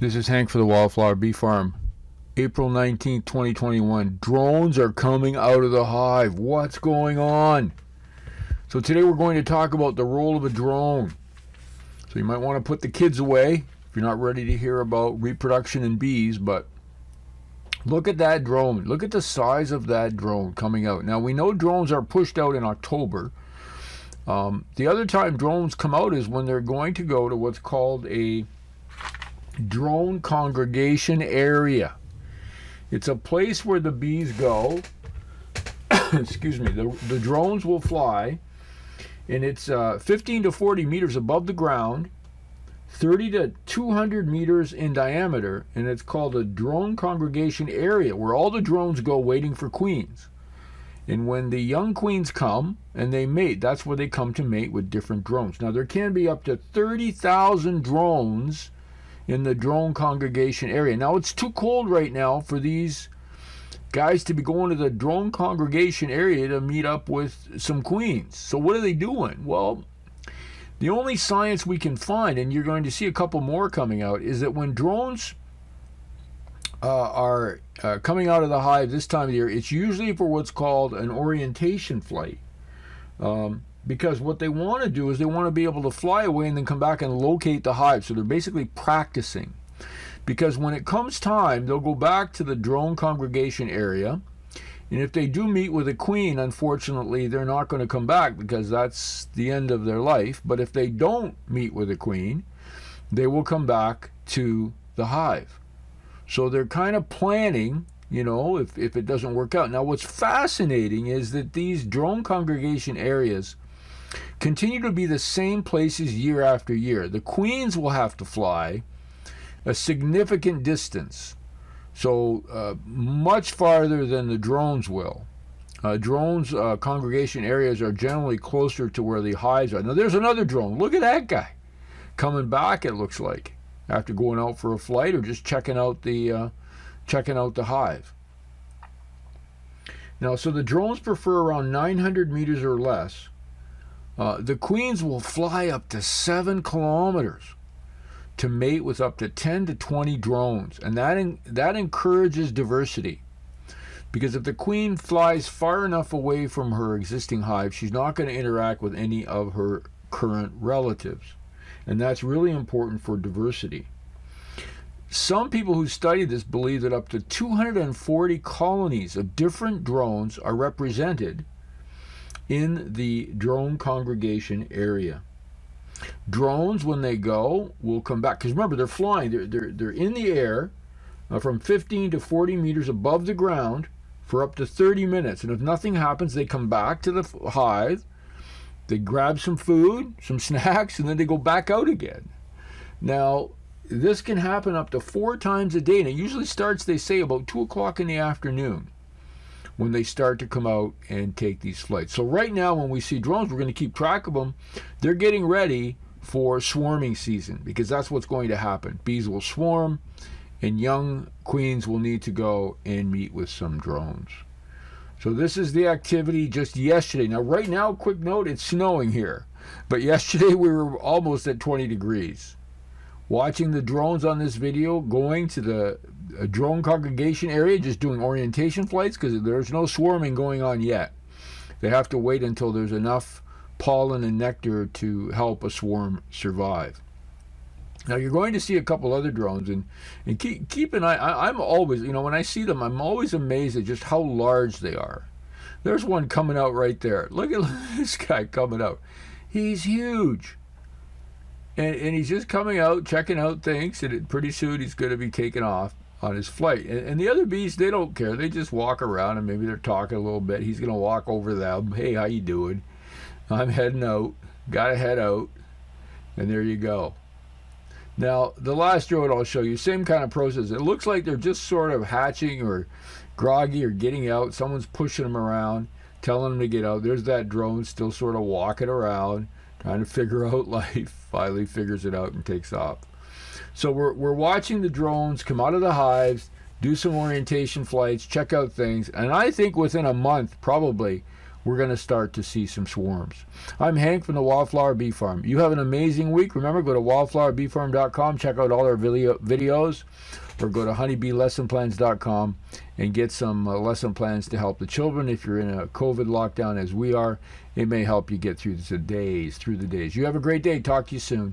This is Hank for the Wildflower Bee Farm. April 19th, 2021. Drones are coming out of the hive. What's going on? So today we're going to talk about the role of a drone. So you might want to put the kids away if you're not ready to hear about reproduction in bees, but look at that drone. Look at the size of that drone coming out. Now we know drones are pushed out in October. The other time drones come out is when they're going to go to what's called a drone congregation area. It's a place where the bees go. Excuse me. The drones will fly, and it's 15 to 40 meters above the ground, 30 to 200 meters in diameter, and it's called a drone congregation area where all the drones go waiting for queens. And when the young queens come and they mate, that's where they come to mate with different drones. Now there can be up to 30,000 drones in the drone congregation area. Now it's too cold right now for these guys to be going to the drone congregation area to meet up with some queens. So what are they doing? Well, the only science we can find, and you're going to see a couple more coming out, is that when drones are coming out of the hive this time of year, it's usually for what's called an orientation flight. Because what they want to do is they want to be able to fly away and then come back and locate the hive. So they're basically practicing. Because when it comes time, they'll go back to the drone congregation area. And if they do meet with a queen, unfortunately, they're not going to come back because that's the end of their life. But if they don't meet with a queen, they will come back to the hive. So they're kind of planning, you know, if it doesn't work out. Now, what's fascinating is that these drone congregation areas continue to be the same places year after year. The queens will have to fly a significant distance, so much farther than the drones will. Drones' congregation areas are generally closer to where the hives are. Now, there's another drone. Look at that guy coming back, it looks like, after going out for a flight or just checking out the hive. Now, so the drones prefer around 900 meters or less. The queens will fly up to 7 kilometers to mate with up to 10 to 20 drones, and that encourages diversity. Because if the queen flies far enough away from her existing hive, she's not going to interact with any of her current relatives, and that's really important for diversity. Some people who study this believe that up to 240 colonies of different drones are represented in the drone congregation area. Drones, when they go, will come back. Because remember, they're flying. They're in the air from 15 to 40 meters above the ground for up to 30 minutes. And if nothing happens, they come back to the hive. They grab some food, some snacks, and then they go back out again. Now, this can happen up to 4 times a day. And it usually starts, they say, about 2 o'clock in the afternoon, when they start to come out and take these flights. So right now, when we see drones, we're going to keep track of them. They're getting ready for swarming season, because that's what's going to happen. Bees will swarm, and young queens will need to go and meet with some drones. So this is the activity just yesterday. Now, right now, quick note, it's snowing here. But yesterday, we were almost at 20 degrees. Watching the drones on this video going to the drone congregation area, just doing orientation flights, because there's no swarming going on yet. They have to wait until there's enough pollen and nectar to help a swarm survive. Now you're going to see a couple other drones, and keep an eye. I'm always, you know, when I see them, I'm always amazed at just how large they are. There's one coming out right there. Look at this guy coming out. He's huge. And he's just coming out, checking out things, and pretty soon he's going to be taken off on his flight. And the other bees, they don't care. They just walk around, and maybe they're talking a little bit. He's going to walk over them. Hey, how you doing? I'm heading out. Got to head out. And there you go. Now, the last drone I'll show you, same kind of process. It looks like they're just sort of hatching or groggy or getting out. Someone's pushing them around, telling them to get out. There's that drone still sort of walking around, trying to figure out life. Finally figures it out and takes off. So we're watching the drones come out of the hives, do some orientation flights, check out things, and I think within a month, probably, we're going to start to see some swarms. I'm Hank from the Wildflower Bee Farm. You have an amazing week. Remember, go to wildflowerbeefarm.com, check out all our videos, or go to honeybeelessonplans.com and get some lesson plans to help the children. If you're in a COVID lockdown as we are, it may help you get through the days. You have a great day. Talk to you soon.